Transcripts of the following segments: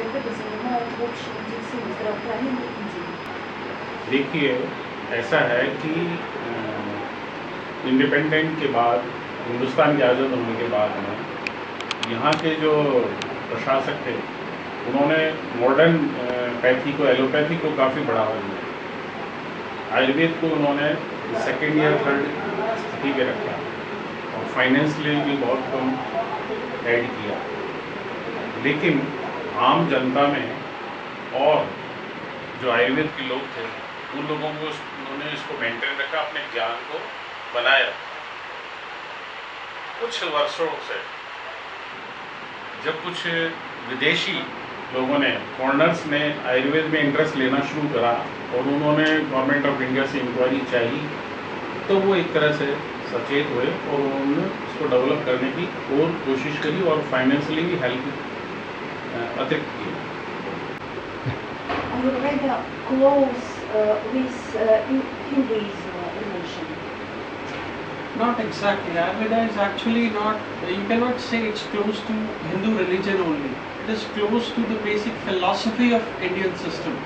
когда бы занимает в общей медицине здравоохранения Индии? देखिए, ऐसा है कि इंडिपेंडेंट के बाद, हिंदुस्तान के आज़ाद होने के बाद में यहाँ के जो प्रशासक थे, उन्होंने मॉडर्न पैथी को, एलोपैथी को काफ़ी बढ़ावा दिया। आयुर्वेद को उन्होंने सेकेंड या थर्ड स्थिति पे रखा और फाइनेंशियली भी बहुत कम ऐड किया। लेकिन आम जनता में और जो आयुर्वेद के लोग थे, उन लोगों को उन्होंने इसको मेंटेन रखा, अपने ज्ञान को बनाया। कुछ वर्षों से जब कुछ विदेशी लोगों ने, फॉरेनर्स ने आयुर्वेद में इंटरेस्ट लेना शुरू करा और उन्होंने गवर्नमेंट ऑफ इंडिया से इंक्वायरी चाहिए, तो वो एक तरह से सचेत हुए और उन्होंने इसको डेवलप करने की और कोशिश करी और फाइनेंशियली भी हेल्प अतिरिक्त की। Ayurveda close with Hinduism relation? Not exactly. Ayurveda is actually not, you cannot say it's close to Hindu religion only. It is close to the basic philosophy of Indian system.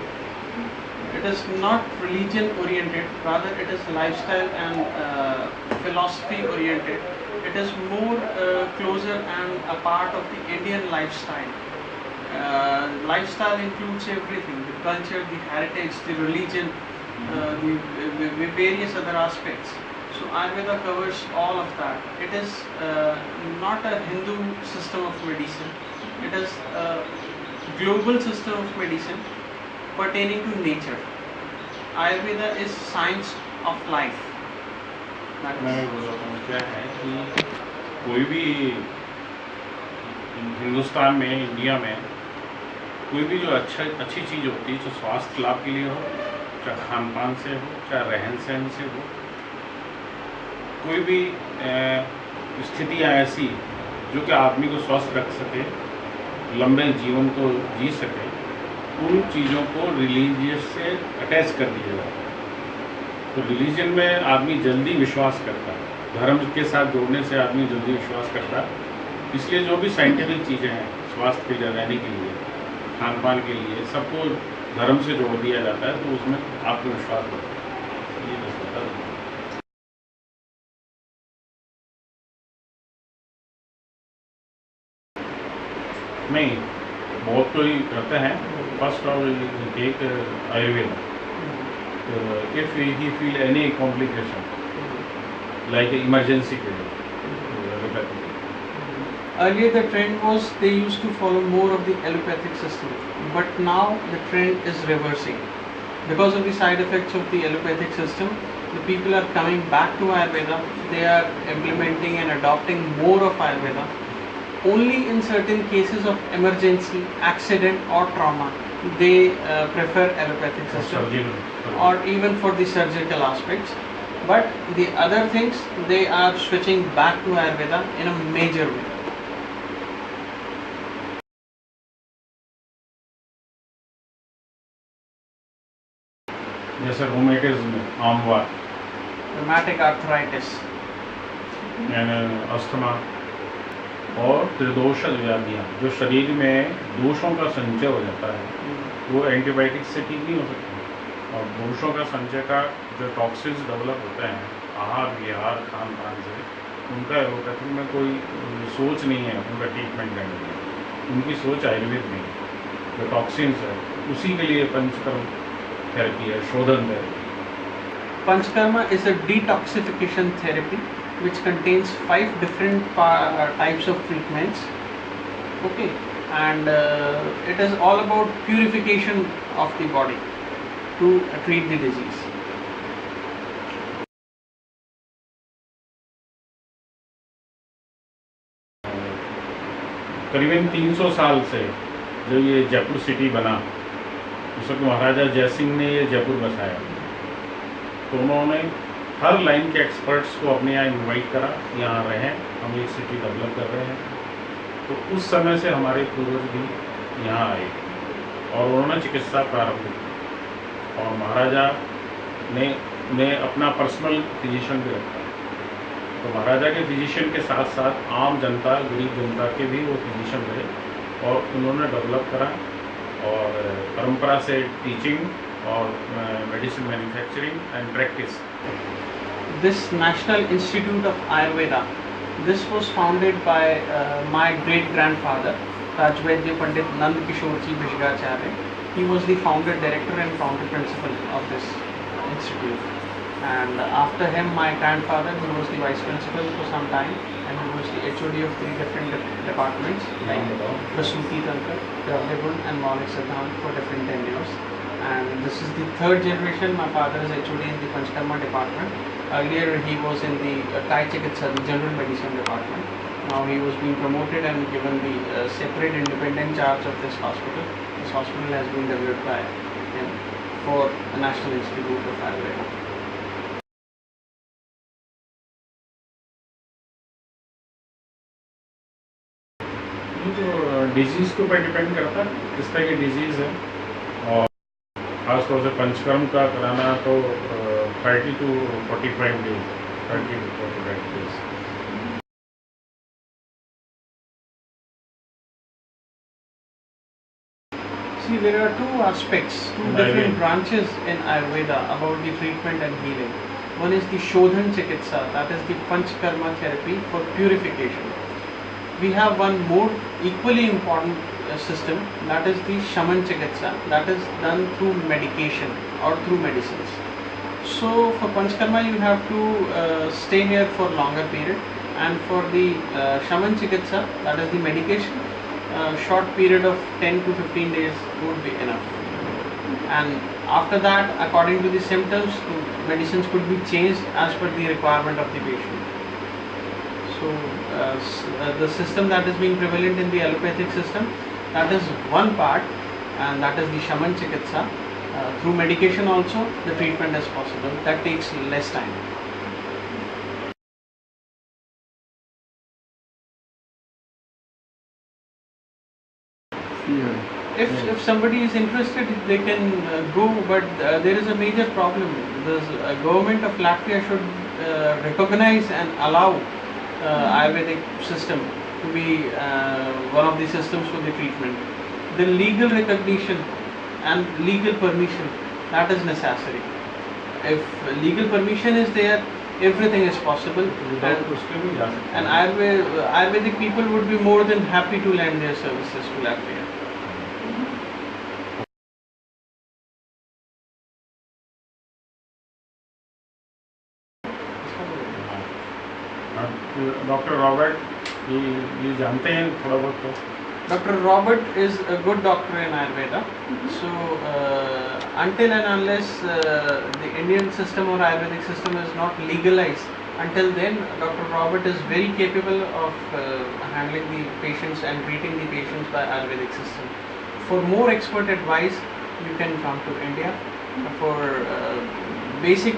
It is not religion oriented, rather it is lifestyle and philosophy oriented. It is more closer and a part of the Indian lifestyle. Lifestyle includes everything, the culture, the heritage, the religion, the various other aspects. So Ayurveda covers all of that. It is not a Hindu system of medicine. It is a global system of medicine pertaining to nature. Ayurveda is science of life. मैं बताता हूँ क्या है कि कोई भी हिंदुस्तान में, India में कोई भी जो अच्छी चीज़ होती है, जो स्वास्थ्य लाभ के लिए हो, चाहे खान पान से हो, चाहे रहन सहन से हो, कोई भी स्थितियाँ ऐसी जो कि आदमी को स्वस्थ रख सके, लंबे जीवन को जी सके, उन चीज़ों को रिलीजियस से अटैच कर दिया जाता है। तो रिलीजन में आदमी जल्दी विश्वास करता है, धर्म के साथ जोड़ने से आदमी जल्दी विश्वास करता है। इसलिए जो भी साइंटिफिक चीज़ें हैं स्वास्थ्य के लिए, रहने के लिए, खान पान के लिए, सबको धर्म से जोड़ दिया जाता है, तो उसमें आपको विश्वास होता है। ये बस बता दूँ। नहीं, बहुत कोई करते हैं, first of take Ayurveda if he feel any complication like emergency के लिए। Earlier the trend was they used to follow more of the allopathic system, but now the trend is reversing. Because of the side effects of the allopathic system, the people are coming back to Ayurveda. They are implementing and adopting more of Ayurveda. Only in certain cases of emergency, accident or trauma, they prefer allopathic system, or even for the surgical aspects. But the other things, they are switching back to Ayurveda in a major way. जैसे rheumatism, आमवा, Rheumatic arthritis, asthma और त्रिदोष व्याधियाँ, जो शरीर में दोषों का संचय हो जाता है, वो एंटीबायोटिक से ठीक नहीं हो सकती। और दोषों का संचय का जो टॉक्सिन्स डेवलप होते हैं आहार विहार खान पान से, उनका एलोपैथी में कोई सोच नहीं है उनका ट्रीटमेंट करने की। उनकी सोच आयुर्वेद में जो टॉक्सिन्स है उसी के लिए पंचकर्म थेरेपी है, शोधन therapy. Panchkarma is a detoxification therapy which contains 5 different types of treatments. Okay, and it is all about purification of the body to treat the disease. करीबन 300 साल से जो ये जयपुर सिटी बना, उस वक्त महाराजा जयसिंह ने ये जयपुर बसाया, तो उन्होंने हर लाइन के एक्सपर्ट्स को अपने यहाँ इनवाइट करा, यहाँ रहें, हम एक सिटी डेवलप कर रहे हैं। तो उस समय से हमारे पूर्वज भी यहाँ आए और उन्होंने चिकित्सा प्रारंभ की और महाराजा ने अपना पर्सनल फिजिशियन भी रखा। तो महाराजा के फिजिशियन के साथ साथ आम जनता, गरीब जनता के भी वो फिजिशियन रहे और उन्होंने डेवलप करा और परंपरा से टीचिंग और medicine manufacturing and practice. This National Institute of Ayurveda, this was founded by my great grandfather, Rajvaidya Pandit Nand Kishore Ji Bishgacharya. He was the founder, director and founder principal of this institute. And after him, my grandfather, who was the vice principal for some time, and he was the HOD of 3 different departments like Prasuti Tantra, Dravyagun and Maulik Siddhant for different tenures. And this is the 3rd generation. My father is HOD in the Panchkarma department. Earlier he was in the Thai Chikitsa, the general medicine department. Now he was being promoted and given the separate independent charge of this hospital. This hospital has been developed by him for the National Institute of Ayurveda. ये जो disease के ऊपर depend करता है किस तरह की disease है, और खासतौर से पंचकर्म का कराना तो 30 to 45 days, 30 to 45 days। See, there are 2 aspects, 2 different branches in Ayurveda about the treatment and healing. One is the Shodhan Chikitsa, that is the Panchkarma therapy for purification. We have one more equally important system, that is the Shaman Chikitsa, that is done through medication or through medicines. So for Panchkarma you have to stay here for longer period, and for the Shaman Chikitsa, that is the medication, short period of 10 to 15 days would be enough. And after that, according to the symptoms, medicines could be changed as per the requirement of the patient. So the system that is being prevalent in the allopathic system, that is one part, and that is the Shaman Chikitsa. Through medication also the treatment is possible. That takes less time. If somebody is interested, they can go, but there is a major problem. The government of Latvia should recognize and allow Ayurvedic system to be one of the systems for the treatment. The legal recognition and legal permission, that is necessary. If legal permission is there, everything is possible, and Ayurvedic people would be more than happy to lend their services to Latvia. Doctor Robert, ये जानते हैं थोड़ा बहुत तो? Dr. Robert is a good doctor in Ayurveda. So until and unless the Indian system or Ayurvedic system is not legalized, until then Dr. Robert is very capable of handling the patients and treating the patients by Ayurvedic system. For more expert advice, you can come to India. For basic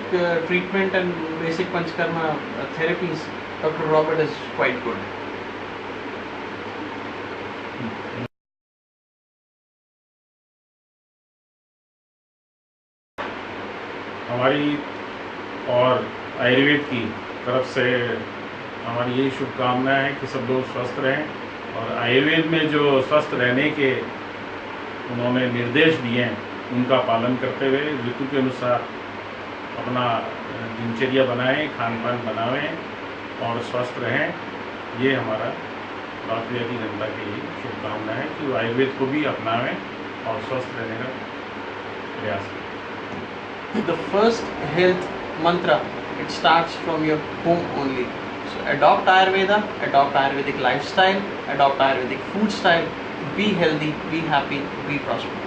treatment and basic Panchkarma therapies, Dr. Robert is quite good. हमारी और आयुर्वेद की तरफ से हमारी यही शुभकामना है कि सब लोग स्वस्थ रहें, और आयुर्वेद में जो स्वस्थ रहने के उन्होंने निर्देश दिए हैं उनका पालन करते हुए ऋतु के अनुसार अपना दिनचर्या बनाएं, खान पान बनावें और स्वस्थ रहें। ये हमारा लातविया की जनता की शुभकामना है कि वो आयुर्वेद को भी अपनावें और स्वस्थ रहने का प्रयास करें। The first health mantra, it starts from your home only. So adopt Ayurveda, adopt Ayurvedic lifestyle, adopt Ayurvedic food style, be healthy, be happy, be prosperous.